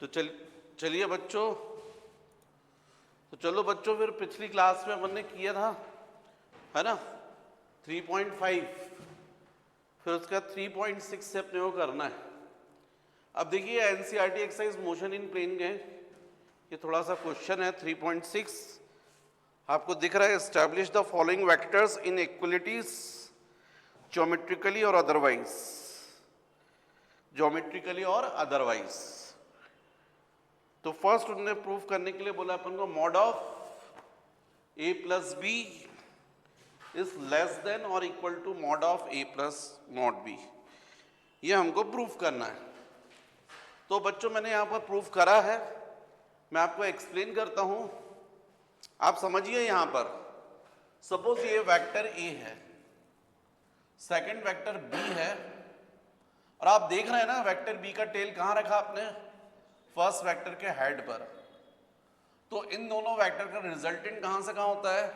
तो चलिए बच्चों, तो चलो बच्चों, फिर पिछली क्लास में अपन ने किया था, है ना, 3.5, फिर उसका 3.6 से अपने को करना है। अब देखिए NCERT exercise motion in plane के, ये थोड़ा सा क्वेश्चन है 3.6। आपको दिख रहा है, establish the following vectors inequalities geometrically और अदरवाइज, ज्योमेट्रिकली और अदरवाइज। तो फर्स्ट उन्होंने प्रूफ करने के लिए बोला अपन को mod of A plus B is less than और equal to mod of A plus mod B, ये हमको प्रूफ करना है। तो बच्चों मैंने यहाँ पर प्रूफ करा है, मैं आपको एक्सप्लेन करता हूँ, आप समझिए। यहाँ पर सपोज ये वेक्टर ए है, सेकंड वेक्टर बी है, और आप देख रहे हैं ना वेक्टर बी का टेल कहाँ रखा आपने, फर्स्ट वेक्टर के हेड पर। तो इन दोनों वेक्टर का रिजल्टेंट कहां से कहां होता है,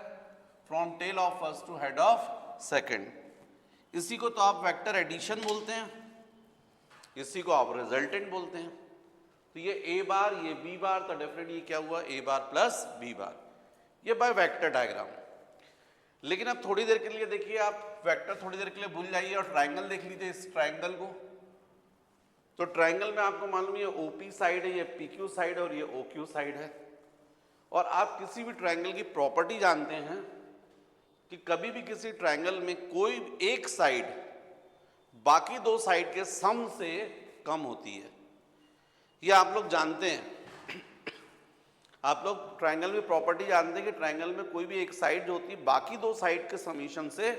from tail of first to head of second. इसी को तो आप वेक्टर एडिशन बोलते हैं, इसी को आप रिजल्टेंट बोलते हैं। तो ये ए बार, ये बी बार, तो डेफिनेटली ये क्या हुआ, ए बार प्लस बी बार, ये बाय वेक्टर डायग्राम। लेकिन अब थोड़ी देर के लिए देखिए, आप वेक्टर थोड़ी देर के लिए भूल जाइए और ट्राइंगल देख लीजिए, इस ट्राइंगल को। तो ट्राइंगल में आपको मालूम है ये ओपी साइड है, ये पीक्यू साइड है और ये ओक्यू साइड है। और आप किसी भी ट्राइंगल की प्रॉपर्टी जानते हैं कि कभी भी किसी ट्राइंगल में कोई एक साइड बाकी दो साइड के सम से कम होती है, ये आप लोग जानते हैं। आप लोग ट्राइंगल में प्रॉपर्टी जानते हैं कि ट्राइंगल में कोई भी एक साइड जो होती है बाकी दो साइड के समीशन से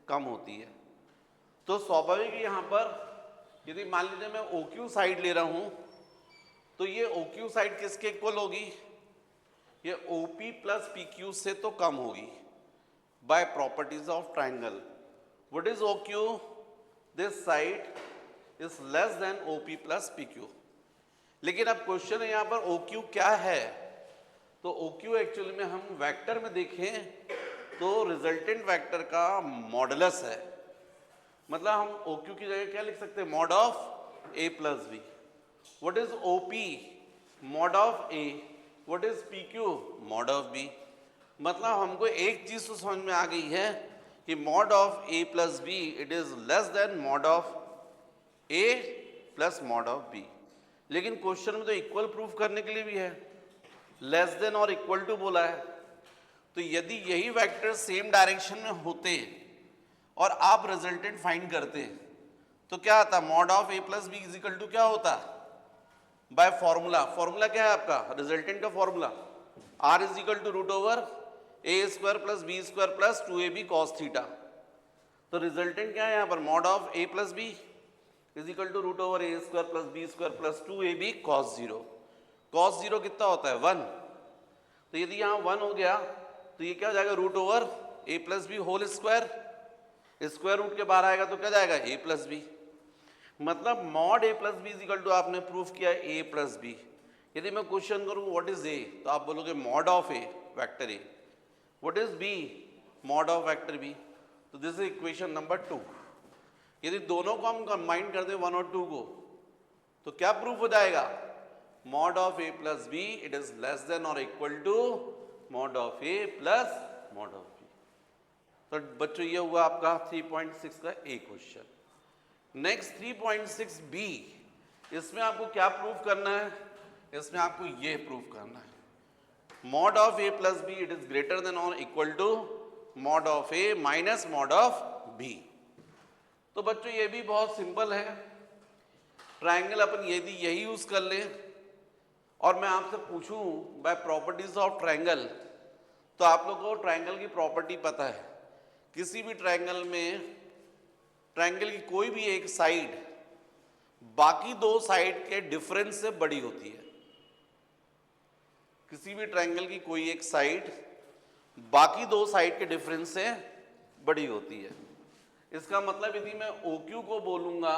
कम होती है। तो स्वाभाविक यहाँ पर यदि मान लीजिए मैं OQ साइड ले रहा हूं, तो ये OQ साइड किसके इक्वल होगी, ये OP प्लस PQ से तो कम होगी by properties of triangle. What is OQ, this side is less than OP plus PQ। लेकिन अब क्वेश्चन है यहाँ पर OQ क्या है, तो OQ एक्चुअली में हम वेक्टर में देखें तो रिजल्टेंट वेक्टर का मॉडुलस है। मतलब हम OQ की जगह क्या लिख सकते हैं, mod of A plus B. What is OP, mod of A। What is PQ, mod of B। मतलब हमको एक चीज तो समझ में आ गई है कि mod of A plus B it is less then mod of A plus mod of B। लेकिन क्वेश्चन में तो इक्वल प्रूफ करने के लिए भी है, लेस देन और इक्वल टू बोला है। तो यदि यही वेक्टर सेम डायरेक्शन में होते और आप रिजल्टेंट फाइंड करते तो क्या आता, mod of A plus B is equal to क्या होता, बाय फॉर्मूला। फॉर्मूला क्या है आपका, रिजल्टेंट का formula, R is equal to root over A square plus B square plus 2ab cos theta. तो रिजल्टेंट क्या है यहाँ पर, mod of A plus B is equal to root over A square plus B square plus 2ab cos zero. Cos zero कितना होता है, 1। तो यदि यहाँ 1 हो गया तो ये क्या हो जाएगा, root over A plus B whole square, square root के बाहर आएगा तो क्या जाएगा, A प्लस बी। मतलब mod A plus B is equal to आपने प्रूफ किया A प्लस बी। यदि मैं क्वेश्चन करूँ व्हाट इज A, तो आप बोलोगे mod of A, vector A। What is B, mod of vector B। तो दिस इज इक्वेशन नंबर 2। यदि दोनों को हम कंबाइन कर दें 1 और 2 को, तो क्या प्रूफ हो जाएगा, mod of A plus B it is less than और equal to mod of A plus mod of B। तो बच्चों ये हुआ आपका 3.6 का A क्वेश्चन। नेक्स्ट 3.6 B, इसमें आपको क्या प्रूफ करना है, इसमें आपको ये प्रूफ करना है, mod of A plus B it is greater than और equal to mod of A minus mod of B। तो बच्चों ये भी बहुत सिंपल है, ट्राइंगल अपन यदि यही यूज कर लें और मैं आपसे पूछूं बाय प्रॉपर्टीज ऑफ ट्राइंगल, तो आप लोगों को ट्राइंगल की प्रॉपर्टी पता है, किसी भी ट्राइंगल में ट्राइंगल की कोई भी एक साइड बाकी दो साइड के डिफरेंस से बड़ी होती है। किसी भी ट्राइंगल की कोई एक साइड बाकी दो साइड के डिफरेंस से बड़ी होती है। इसका मतलब यदि मैं OQ को बोलूंगा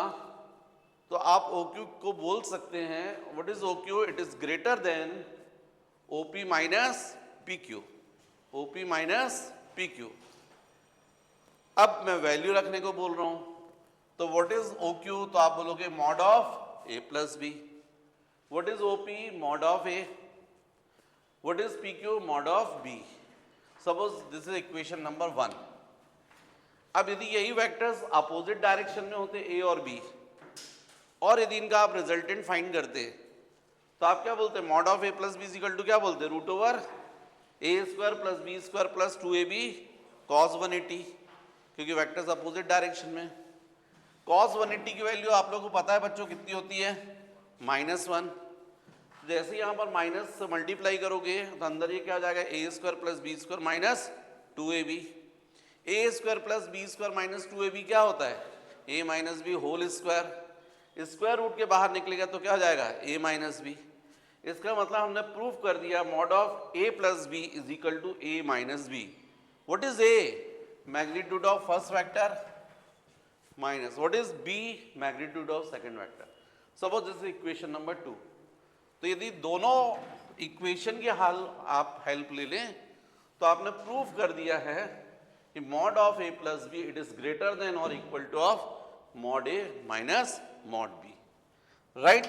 तो आप OQ को बोल सकते हैं, what is OQ, it is greater then OP minus PQ, OP minus PQ। अब मैं वैल्यू रखने को बोल रहा हूं, तो व्हाट इज OQ, तो आप बोलोगे mod of A plus B. What is OP? Mod of A. What is PQ? Mod of B. Suppose this is equation number 1. अब यदि यही वेक्टर्स अपोजिट डायरेक्शन में होते A और B, और यदि इनका आप रिजल्टेंट फाइंड करते तो आप क्या बोलते? Mod of A plus B equal to क्या बोलते? Root over A square plus B square plus 2AB cos 180, क्योंकि वेक्टर्स अपोजिट डायरेक्शन में। cos 180 की वैल्यू आप लोगों को पता है बच्चों कितनी होती है? -1। जैसे यहाँ पर माइनस से मल्टीप्लाई करोगे तो अंदर ये क्या हो जाएगा? A square plus B square minus 2AB। A square plus B square minus 2AB क्या होता है? A minus B whole square. Square root के बाहर निकलेगा तो क्या हो जाएगा? A minus B. इसका मतलब हमने प्रूफ कर दिया mod of A plus B is equal to A minus B. What is A? Magnitude of first vector minus what is B? Magnitude of second vector. Suppose this is equation number 2। तो यदि दोनों equation की आप help ले लें तो आपने proof कर दिया है कि mod of A plus B it is greater than और equal to of mod A minus mod B। Right?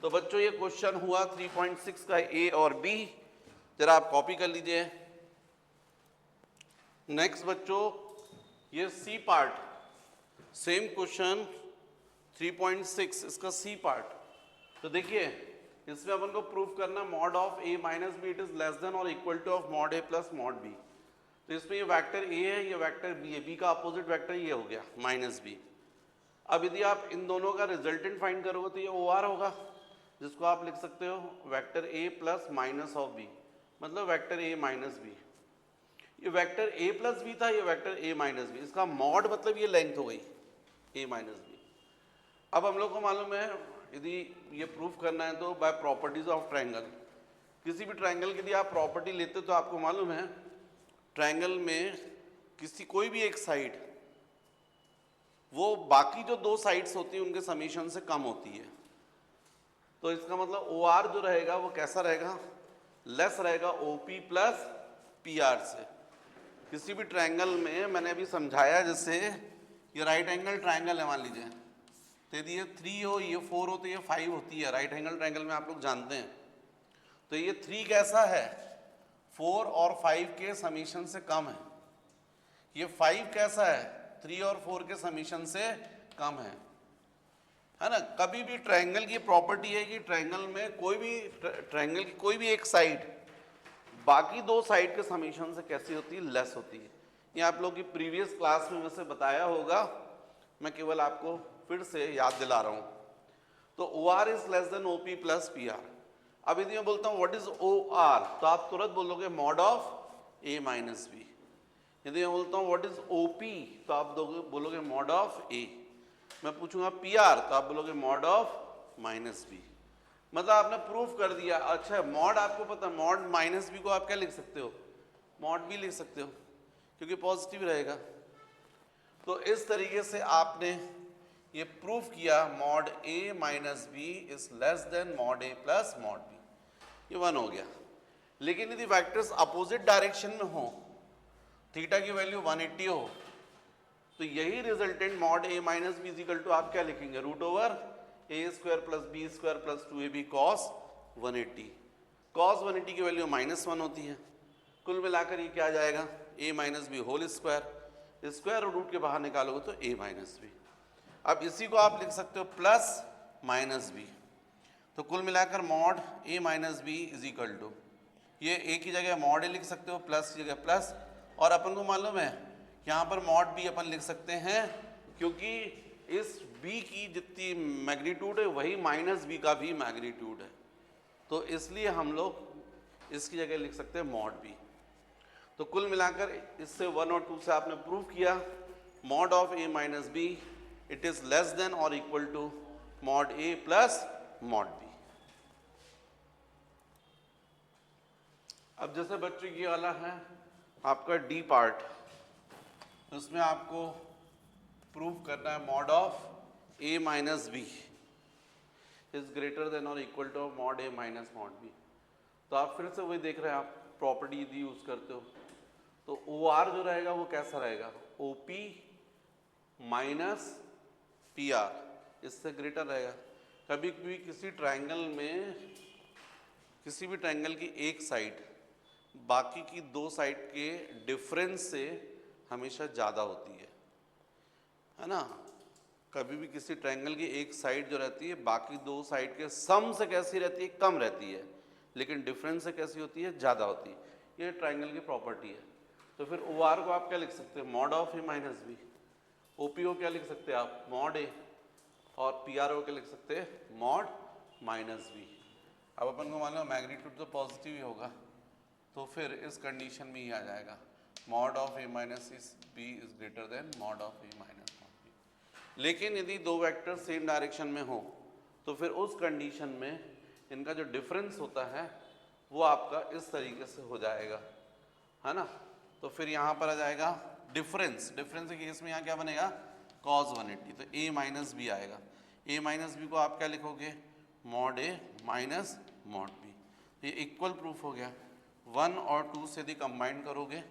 तो बच्चों ये क्वेश्चन हुआ 3.6 का A और B, जरा आप कॉपी कर लीजिए। नेक्स्ट बच्चों ये C पार्ट, सेम क्वेश्चन 3.6 इसका C पार्ट। तो देखिए इसमें अपन को प्रूफ करना mod of A minus B it is less than और equal to of mod A plus mod B। तो इसमें ये वेक्टर A है, ये वेक्टर B है, B का अपोजिट वेक्टर ये हो गया माइनस B। अब यदि आप इन दोनों का रिजल्टेंट फाइंड करोगे तो ये OR होगा, जिसको आप लिख सकते हो vector A plus minus of B, मतलब वेक्टर A माइनस B। ये वेक्टर A प्लस B था, ये वेक्टर A माइनस B, इसका मॉड मतलब ये लेंथ हो गई A माइनस B। अब हम लोग को मालूम है यदि ये प्रूफ करना है तो बाय प्रॉपर्टीज ऑफ ट्रायंगल, किसी भी ट्रायंगल की यदि आप प्रॉपर्टी लेते हो तो आपको मालूम है ट्रायंगल में किसी कोई भी एक साइड वो बाकी जो दो साइड्स होती हैं उनके समीशन से कम होती है। तो इसका मतलब OR जो रहेगा वो कैसा रहेगा? लेस रहेगा OP प्लस PR से। किसी भी ट्रायंगल में मैंने अभी समझाया, जैसे ये राइट एंगल ट्रायंगल है मान लीजिए, तो यदि ये 3 हो ये 4 हो तो ये 5 होती है। राइट एंगल ट्रायंगल में आप लोग जानते हैं। तो ये 3 कैसा है? 4 और 5 के समीशन से कम है। ये 5 कैसा है? 3 और 4 के समीशन से कम है ना? कभी भी ट्रायंगल की प्रॉपर्टी है कि ट्रायंगल में कोई भी ट्रायंगल की कोई भी एक साइड बाकी दो साइड के समीशन से कैसी होती है? लेस होती है। ये आप लोग की प्रीवियस क्लास में वैसे बताया होगा, मैं केवल आपको फिर से याद दिला रहा हूँ। तो OR is less than OP plus PR। अब यदि मैं बोलता हूँ व्हाट इज OR तो आप तुरंत बोलोगे mod of A minus B। यदि मैं बोलता हूँ व्हाट इज OP तो आप बोलोगे मॉड ऑफ A। मैं पूछूंगा PR तो आप बोलोगे मॉड ऑफ माइनस B। मतलब आपने प्रूफ कर दिया। अच्छा मॉड आपको पता है, मॉड माइनस B को आप क्या लिख सकते हो? मॉड B लिख सकते हो, क्योंकि पॉजिटिव रहेगा। तो इस तरीके से आपने ये प्रूफ किया mod A minus B is less then mod A plus mod B। ये 1 हो गया। लेकिन यदि वेक्टर्स अपोजिट डायरेक्शन में हो, थीटा की वैल्यू 180 हो, तो यही resultant mod A minus B equal to आप क्या लिखेंगे? Root over A square plus B square plus 2AB cos 180। cos 180 की वैल्यू -1 होती है। कुल मिलाकर ये क्या आ जाएगा? A minus B whole square, square root के बाहर निकालोगे तो A माइनस बी। अब इसी को आप लिख सकते हो प्लस माइनस बी। तो कुल मिलाकर mod A minus B is equal to, ये A की जगह मॉड A लिख सकते हो, प्लस की जगह प्लस, और अपन को मालूम है यहाँ पर मॉड B अपन लिख सकते हैं, क्योंकि इस B की जितनी मैग्नीट्यूड है वही माइनस B का भी मैग्नीट्यूड है। तो इसलिए हम लोग इसकी जगह लिख सकते हैं मॉड B। तो कुल मिलाकर इससे 1 और 2 से आपने प्रूव किया mod of A minus B it is less than और equal to mod A plus mod B। अब जैसे बच्चों ये वाला है आपका D पार्ट, उसमें आपको प्रूव करना है mod of A minus B is greater than और equal to mod A minus mod B। तो आप फिर से वही देख रहे हैं, आप प्रॉपर्टी यदि यूज करते हो तो OR जो रहेगा वो कैसा रहेगा? OP माइनस PR, इससे ग्रेटर रहेगा। कभी भी किसी ट्रायंगल में, किसी भी ट्रायंगल की एक साइड बाकी की दो साइड के डिफरेंस से हमेशा ज़्यादा होती है ना। कभी भी किसी ट्रायंगल की एक साइड जो रहती है बाकी दो साइड के सम से कैसी रहती है, कम रहती है, लेकिन डिफरेंस से कैसी होती है, ज़्यादा होती है। ये ट्रायंगल की प्रॉपर्टी है। तो फिर ओ आर को आप क्या लिख सकते हैं, mod of A minus B. O P O क्या लिख सकते हैं आप, मॉड ए। और पी आर ओ क्या लिख सकते हैं, मॉड माइनस बी। अब अपन को मान लो मैग्नीट्यूड तो पॉजिटिव ही होगा, तो फिर इस कंडीशन में ही आ जाएगा mod of A minus B is greater than mod of A minus B. लेकिन यदि दो वेक्टर सेम डायरेक्शन में हो तो फिर उस कंडीशन में इनका जो डिफरेंस होता है वो आपका इस तरीके से हो जाएगा, है ना। तो फिर यहाँ पर आ जाएगा डिफरेंस, डिफरेंस के केस में यहाँ क्या बनेगा, cos 180। तो a माइनस बी आएगा। a माइनस बी को आप क्या लिखोगे, mod a minus mod b। ये इक्वल प्रूफ हो गया। 1 और 2 से यदि कंबाइन करोगे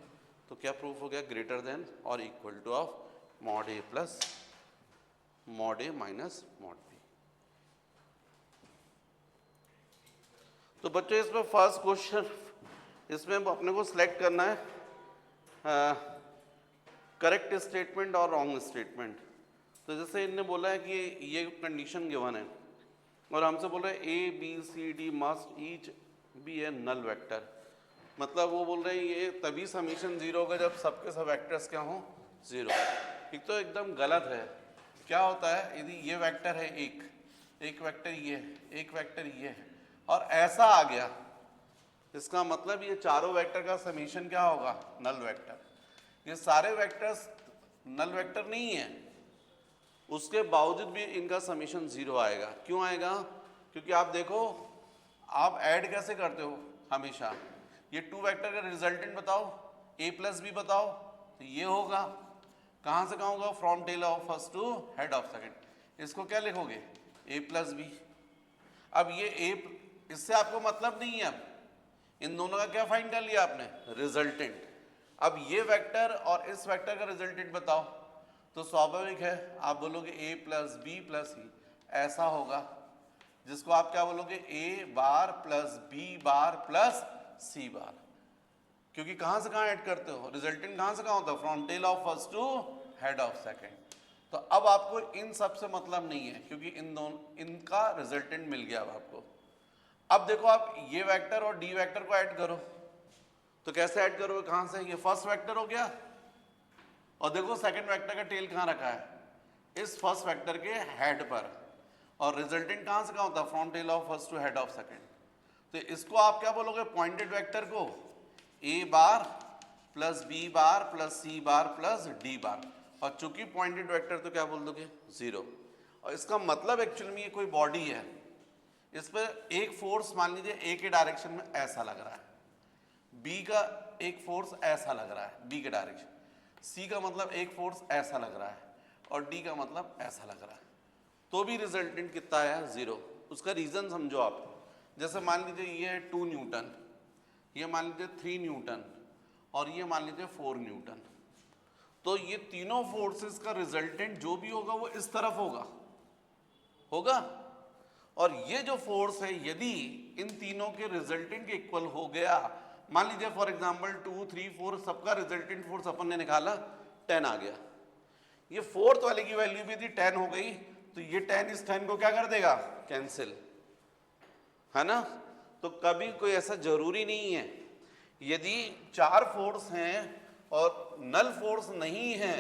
तो क्या प्रूफ हो गया, ग्रेटर देन और equal to of mod a plus mod a minus mod b। तो बच्चों इसमें फर्स्ट क्वेश्चन, इसमें अपने को सिलेक्ट करना है करेक्ट स्टेटमेंट और रॉन्ग स्टेटमेंट। तो जैसे इनने बोला है कि ये कंडीशन गिवन है और हमसे बोल रहे हैं A B C D must each be a null vector. मतलब वो बोल रहे हैं ये तभी समीशन जीरो होगा जब सबके सब वेक्टर्स क्या हों, जीरो। एक तो एकदम गलत है। क्या होता है, यदि ये वेक्टर है एक वेक्टर ये है, एक वेक्टर ये है और ऐसा आ गया, इसका मतलब ये चारों वेक्टर का समीशन क्या होगा, नल वेक्टर। ये सारे वेक्टर्स नल वेक्टर नहीं है, उसके बावजूद भी इनका समीशन जीरो आएगा। क्यों आएगा, क्योंकि आप देखो आप ऐड कैसे करते हो हमेशा, ये टू वेक्टर का रिजल्टेंट बताओ, a प्लस बी बताओ, तो ये होगा। कहाँ से कहाँ होगा, from tail of first to head of second. इसको क्या लिखोगे, a प्लस बी। अब ये a, इससे आपको मतलब नहीं है, अब इन दोनों का क्या फाइंड कर लिया आपने, रिजल्टेंट। अब ये वेक्टर और इस वेक्टर का रिजल्टेंट बताओ, तो स्वाभाविक है आप बोलोगे a प्लस बी प्लस सी, ऐसा होगा, जिसको आप क्या बोलोगे, a bar plus b bar plus c बार। क्योंकि कहाँ से कहाँ ऐड करते हो, रिजल्टेंट कहाँ से कहाँ होता है, from tail of first to head of second. तो अब आपको इन सब से मतलब नहीं है, क्योंकि इन दोनों, इनका रिजल्टेंट मिल गया अब आपको। अब देखो आप ये वेक्टर और डी वेक्टर को ऐड करो, तो कैसे ऐड करोगे, कहाँ से, ये फर्स्ट वेक्टर हो गया और देखो सेकंड वेक्टर का टेल कहाँ रखा है, इस फर्स्ट वेक्टर के हेड पर, और रिजल्टेंट कहाँ से कहाँ होता है, from tail of first to head of second. तो इसको आप क्या बोलोगे, पॉइंटेड वेक्टर को a bar plus b bar plus c bar plus d bar, और चूंकि पॉइंटेड वेक्टर तो क्या बोल दोगे, जीरो। और इसका मतलब एक्चुअली में ये कोई बॉडी है, इस पर एक फोर्स मान लीजिए a के डायरेक्शन में ऐसा लग रहा है, b का एक फोर्स ऐसा लग रहा है b के डायरेक्शन, c का मतलब एक फोर्स ऐसा लग रहा है और d का मतलब ऐसा लग रहा है, तो भी रिजल्टेंट कितना आया, जीरो। उसका रीजन समझो आप। जैसे मान लीजिए ये है 2 न्यूटन, ये मान लीजिए 3 न्यूटन और ये मान लीजिए 4 न्यूटन। तो ये तीनों फोर्सेस का रिजल्टेंट जो भी होगा वो इस तरफ होगा। और ये जो फोर्स है यदि इन तीनों के रिजल्टेंट के इक्वल हो गया, मान लीजिए फॉर एग्जांपल 2 3 4 सबका रिजल्टेंट फोर्स अपन ने निकाला 10 आ गया, ये फोर्थ वाले की वैल्यू भी यदि 10 हो गई तो ये 10 इस 10 को क्या कर देगा, कैंसिल, है ना। तो कभी कोई ऐसा जरूरी नहीं है, यदि 4 फोर्स हैं और नल फोर्स नहीं है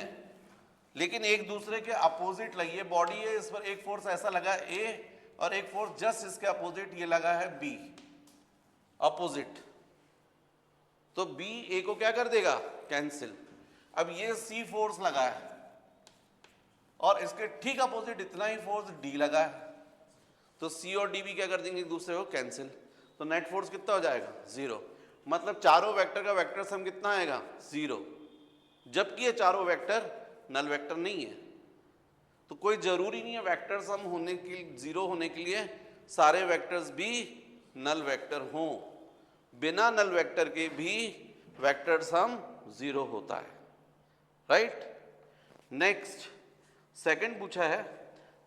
लेकिन एक दूसरे के अपोजिट लगी है, बॉडी है, इस पर एक फोर्स ऐसा लगा है A और एक फोर्स जस्ट इसके अपोजिट ये लगा है B, अपोजिट, तो B A को क्या कर देगा, कैंसिल। अब ये C फोर्स लगा है और इसके ठीक अपोजिट इतना ही फोर्स D लगा है, तो C और D भी क्या कर देंगे, एक दूसरे को कैंसिल, तो नेट फोर्स कितना हो जाएगा, जीरो। मतलब चारों वेक्टर का वेक्टर सम कितना आएगा, जीरो, जबकि ये चारों वेक्टर नल वेक्टर नहीं है। तो कोई जरूरी नहीं है वेक्टर सम होने के, जीरो होने के लिए सारे वेक्टर्स भी नल वेक्टर हों, बिना नल वेक्टर के भी वेक्टर सम जीरो होता है, राइट। नेक्स्ट सेकंड पूछा है,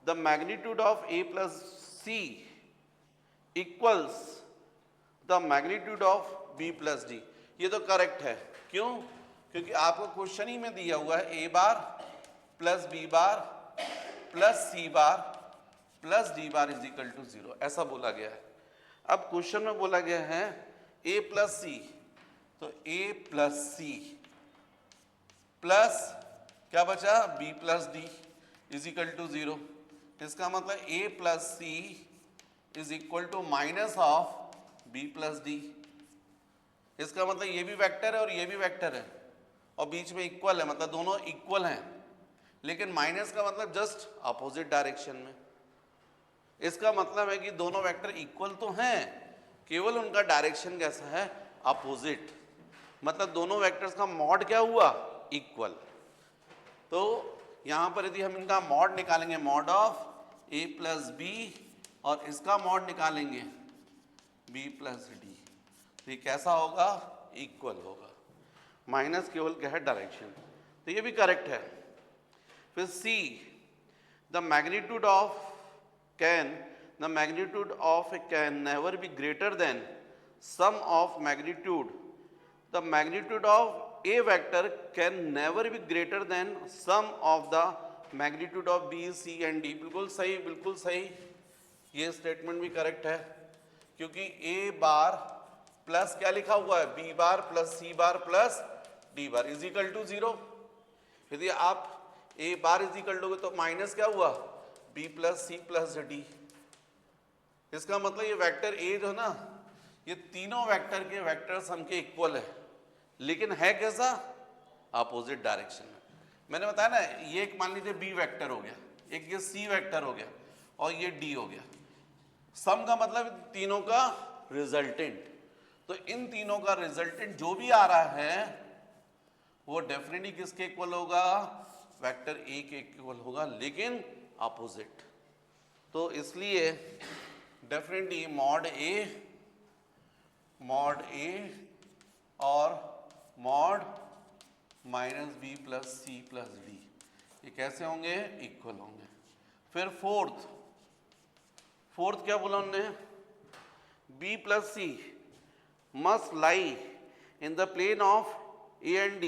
the magnitude of a plus C equals the magnitude of B plus D. ये तो करेक्ट है, क्यों? क्योंकि आपको क्वेश्चन ही में दिया हुआ है A bar plus B bar plus C bar plus D bar is equal to 0, ऐसा बोला गया है। अब क्वेश्चन में बोला गया है A प्लस C, तो A प्लस C प्लस क्या बचा B plus D is equal to 0। इसका मतलब A plus C is equal to minus of B plus D। इसका मतलब ये भी वेक्टर है और ये भी वेक्टर है और बीच में इक्वल है, मतलब दोनों इक्वल हैं, लेकिन माइनस का मतलब जस्ट अपोजिट डायरेक्शन में। इसका मतलब है कि दोनों वेक्टर इक्वल तो हैं, केवल उनका डायरेक्शन कैसा है, अपोजिट। मतलब दोनों वेक्टर्स का मॉड क्या हुआ, इक्वल। तो यहां पर यदि हम इनका मॉड निकालेंगे, mod of A plus B, और इसका मॉड निकालेंगे B प्लस D, तो ये कैसा होगा, इक्वल होगा। माइनस केवल क्या है, डायरेक्शन, तो ये भी करेक्ट है। फिर C, the magnitude of can, the magnitude of A can never be greater than sum of magnitude, the magnitude of A vector can never be greater than sum of the magnitude of B, C and D। बिल्कुल सही, बिल्कुल सही, ये statement भी correct है, क्योंकि A bar plus क्या लिखा हुआ है, B bar plus C bar plus D bar is equal to 0। यदि आप A bar is equal to तो माइनस क्या हुआ, B plus C plus D। इसका मतलब ये वेक्टर A जो है ना, ये तीनों वेक्टर के वेक्टर सम के इक्वल है, लेकिन है कैसा, अपोजिट डायरेक्शन में। मैंने बताया ना, ये एक मान लीजिए B वेक्टर हो गया, एक ये C वेक्टर हो गया और ये D हो गया। सम का मतलब तीनों का रिजल्टेंट, तो इन तीनों का रिजल्टेंट जो भी आ रहा है वो डेफिनेटली किसके इक्वल होगा, वेक्टर A के इक्वल होगा, लेकिन अपोजिट। तो इसलिए डेफिनेटली मॉड A और mod minus B plus C plus D ये कैसे होंगे, इक्वल होंगे। फिर फोर्थ क्या बोला उन्होंने, B plus C must lie in the plane of A and D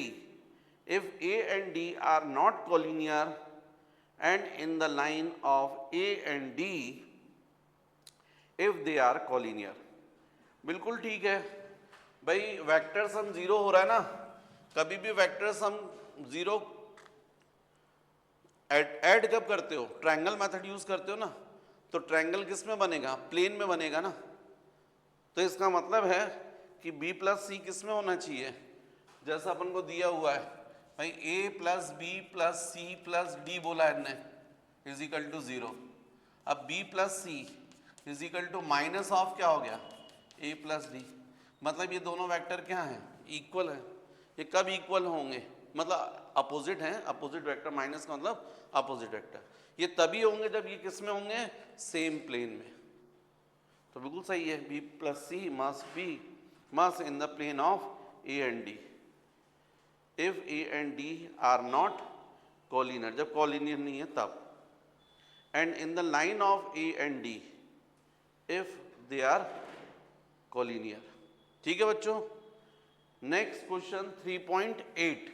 if A and D are not collinear and in the line of A and D if they are collinear। बिल्कुल ठीक है भाई, vector sum 0 हो रहा है ना, कभी भी वेक्टर सम 0 ऐड कब करते हो, ट्रायंगल मेथड यूज करते हो ना, तो ट्रायंगल किस में बनेगा, प्लेन में बनेगा ना। तो इसका मतलब है कि B प्लस C किस में होना चाहिए, जैसा अपन को दिया हुआ है भाई, A plus B plus C plus D बोला है इनने इज इक्वल टू 0। अब B plus C is equal to minus of क्या हो गया, A प्लस D। मतलब ये दोनों वेक्टर क्या हैं, इक्वल है। ये कब इक्वल होंगे, मतलब अपोजिट हैं, अपोजिट वेक्टर, माइनस का मतलब अपोजिट वेक्टर। ये तभी होंगे जब ये किस में होंगे, सेम प्लेन में। तो बिल्कुल सही है, B plus C must in the plane of A and D if A and D are not collinear, जब collinear नहीं है तब, and in the line of A and D if they are collinear। ठीक है बच्चों। Next question 3.8,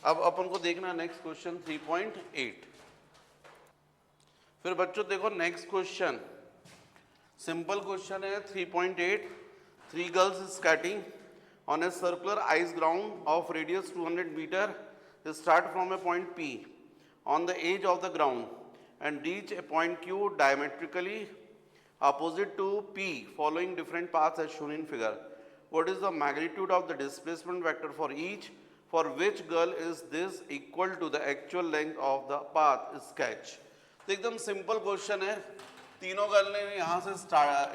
अब अपन को देखना नेक्स्ट क्वेश्चन 3.8। फिर बच्चों देखो नेक्स्ट क्वेश्चन, सिंपल क्वेश्चन है 3.8। 3 girls skating on a circular ice ground of radius 200 meter start from a point P on the edge of the ground and reach a point Q diametrically opposite to P following different paths as shown in figure। What is the magnitude of the displacement vector for each? For which girl is this equal to the actual length of the path? Sketch। तो एकदम simple question है, तीनों girl ने यहाँ से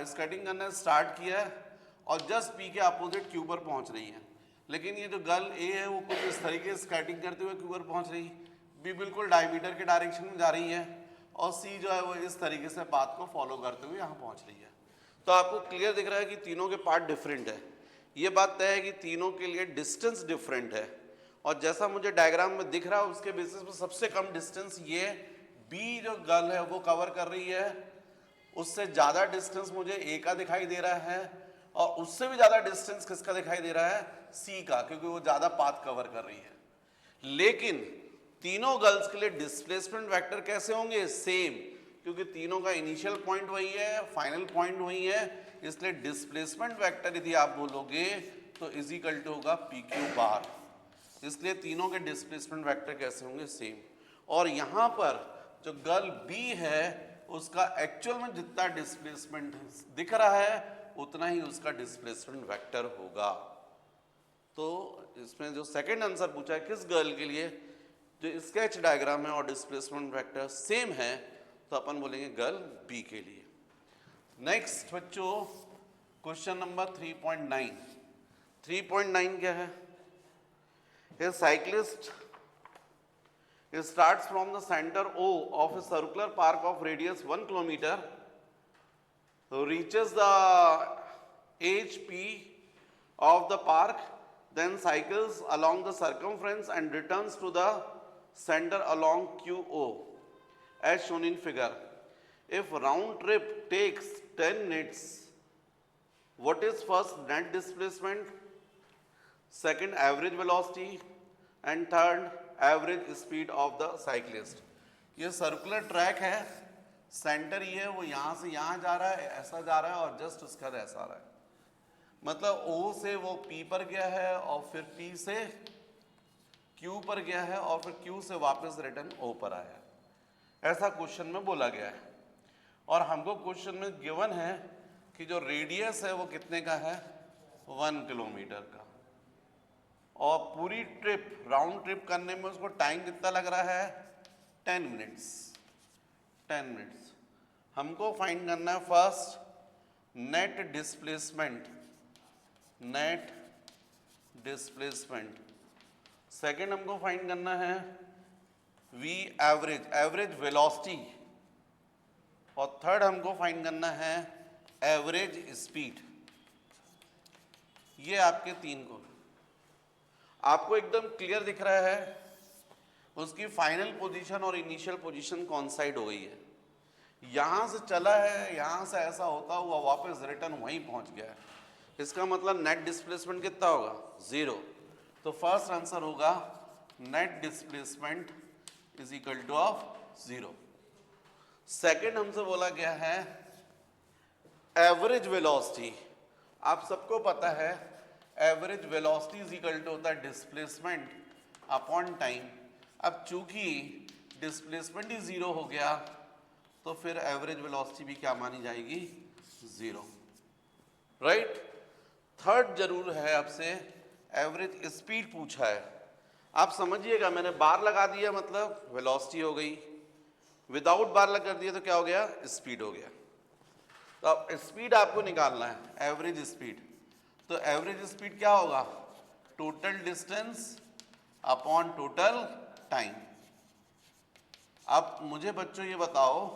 skating करना start किया है और जस्ट P के अपोजिट Q पर पहुँच रही है। लेकिन ये जो गर्ल A है वो कुछ इस तरीके से स्केटिंग करते हुए Q पर पहुँच रही, B बिल्कुल डायमीटर के डायरेक्शन में जा रही है और C जो है वो इस तरीके से पाथ को फॉलो करते हुए यहाँ पहुँच रही है। तो आपको क्लियर दिख रहा है कि तीनों के पार्ट डिफरेंट है। ये बात तय है कि तीनों के लिए डिस्टेंस डिफरेंट है, और जैसा मुझे डायग्राम में दिख रहा है उसके बेसिस पे सबसे कम डिस्टेंस ये B जो गर्ल है वो कवर कर रही है उससे ज़्यादा डिस्टेंस मुझे ए का दिखाई दे रहा है और उससे भी ज़्यादा डिस्टेंस किसका दिखाई दे रहा है, सी का, क्योंकि वो ज़्यादा पाथ कवर कर रही है। लेकिन तीनों गर्ल्स के लिए डिस्प्लेसमेंट वेक्टर कैसे होंगे, सेम, क्योंकि तीनों का इनिशियल पॉइंट वही है, फाइनल पॉइंट वही है, इसलिए डिस्प्लेसमेंट वेक्टर यदि आप बोलोगे तो इज इक्वल टू होगा पी क्यू बार। इसलिए तीनों के डिस्प्लेसमेंट वेक्टर कैसे होंगे, सेम। और यहाँ पर जो गर्ल बी है उसका एक्चुअल में जितना डिस्प्लेसमेंट दिख रहा है उतना ही उसका डिस्प्लेसमेंट वेक्टर होगा। तो इसमें जो सेकंड आंसर पूछा है किस गर्ल के लिए, जो स्केच डायग्राम है और डिस्प्लेसमेंट वेक्टर सेम है, तो अपन बोलेंगे गर्ल बी के लिए। नेक्स्ट बच्चों क्वेश्चन नंबर 3.9। 3.9 क्या है, ए cyclist starts from the center O of a circular park of radius 1 kilometer, reaches the edge P of the park, then cycles along the circumference and returns to the center along QO as shown in figure. If round trip takes 10 minutes, what is first net displacement, second average velocity, and third average speed of the cyclist. ये circular track है, centre ये है, वो यहाँ से यहाँ जा रहा है, ऐसा जा रहा है और जस्ट उसका ऐसा आ रहा है, मतलब O से वो P पर गया है और फिर P से Q पर गया है और फिर Q से वापस रिटर्न O पर आया है। ऐसा क्वेश्चन में बोला गया है और हमको क्वेश्चन में गिवन है कि जो रेडियस है वो कितने का है, 1 किलोमीटर का, और पूरी ट्रिप राउंड ट्रिप करने में उसको टाइम कितना लग रहा है, 10 मिनट्स। 10 मिनट्स हमको फाइंड करना है first net displacement, net displacement. Second हमको फाइंड करना है वी एवरेज, एवरेज वेलोसिटी, और थर्ड हमको फाइंड करना है एवरेज स्पीड। ये आपके तीन को आपको एकदम क्लियर दिख रहा है उसकी फाइनल पोजीशन और इनिशियल पोजीशन कौन साइड हो गई है। यहाँ से चला है, यहाँ से ऐसा होता हुआ वापस रिटर्न वहीं पहुँच गया है, इसका मतलब नेट डिस्प्लेसमेंट कितना होगा, 0। तो फर्स्ट आंसर होगा net displacement is equal to of 0। Second हमसे बोला गया है एवरेज वेलोसिटी। आप सबको पता है average velocity is equal to होता है डिस्प्लेसमेंट अपॉन टाइम। अब चूंकि डिस्प्लेसमेंट ही 0 हो गया तो फिर एवरेज वेलोसिटी भी क्या मानी जाएगी, 0, राइट। थर्ड जरूर है आपसे एवरेज स्पीड पूछा है, आप समझिएगा मैंने बार लगा दिया मतलब वेलोसिटी हो गई, विदाउट बार लगा दिया तो क्या हो गया, स्पीड हो गया। तो अब स्पीड आपको निकालना है, एवरेज स्पीड। तो एवरेज स्पीड क्या होगा, total distance upon total time. अब मुझे बच्चों ये बताओ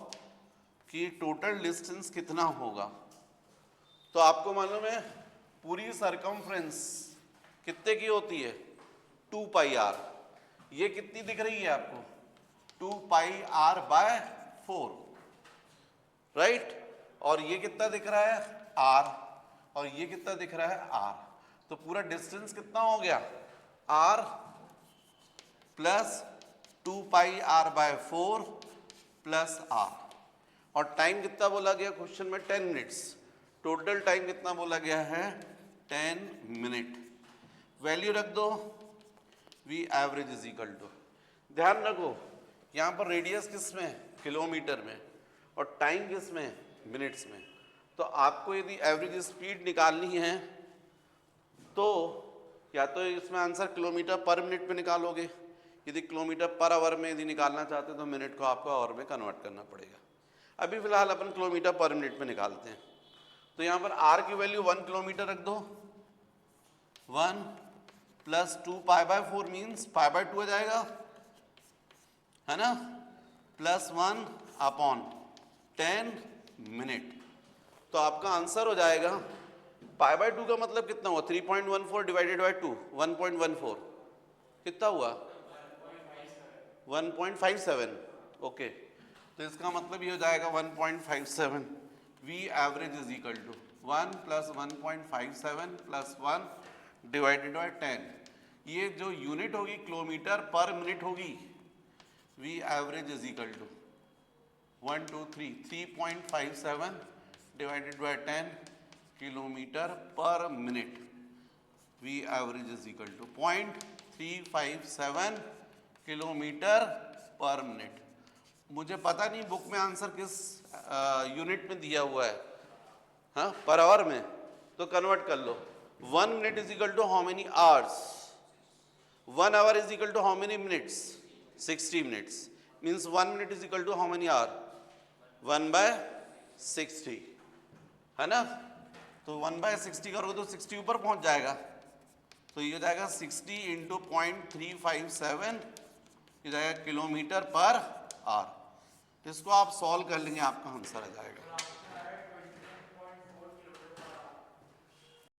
कि टोटल डिस्टेंस कितना होगा। तो आपको मालूम है पूरी सरकमफ्रेंस कितने की होती है, 2 पाई आर। ये कितनी दिख रही है आपको, 2 पाई आर बाय 4, राइट। और ये कितना दिख रहा है, आर, और ये कितना दिख रहा है, आर। तो पूरा डिस्टेंस कितना हो गया, R plus 2 pi R by 4 plus R. और टाइम कितना बोला गया क्वेश्चन में, 10 मिनट्स। टोटल टाइम कितना बोला गया है, 10 मिनट। वैल्यू रख दो, V average is equal to, ध्यान रखो यहाँ पर रेडियस किस में, किलोमीटर में, और टाइम किस में, मिनट्स में। तो आपको यदि एवरेज स्पीड निकालनी है तो या तो इसमें आंसर किलोमीटर पर मिनट में निकालोगे, यदि किलोमीटर पर आवर में यदि निकालना चाहते हो तो मिनट को आपको आवर में कन्वर्ट करना पड़ेगा। अभी फिलहाल अपन किलोमीटर पर मिनट में निकालते हैं। तो यहाँ पर आर की वैल्यू 1 किलोमीटर रख दो, 1 plus 2 pi by 4 means pi by 2 हो जाएगा, है ना, प्लस 1 अपॉन 10 मिनट। तो आपका आंसर हो जाएगा पाई बाय 2 का मतलब कितना हुआ, 3.14 डिवाइडेड बाय 2, 1.14 कितना हुआ, 1.57। ओके, तो इसका मतलब ये हो जाएगा 1.57 V average is equal to 1 plus 1.57 plus 1 divided by 10। ये जो यूनिट होगी किलोमीटर पर मिनट होगी, V average is equal to 3.57 divided by 10 kilometre per minute. V average is equal to 0.357 kilometre per minute. मुझे पता नहीं book में answer किस unit में दिया हुआ है, हाँ, पर आवर में, तो कन्वर्ट कर लो। 1 minute is equal to how many hours, 1 hour is equal to how many minutes, 60 minutes, means 1 minute is equal to how many hour, 1/60, है ना। तो 1/60 करोगे तो 60 ऊपर पहुंच जाएगा, तो ये हो जाएगा 60 इंटू 0.357, ये जाएगा किलोमीटर पर आवर। इसको आप सॉल्व कर लेंगे, आपका आंसर आ जाएगा।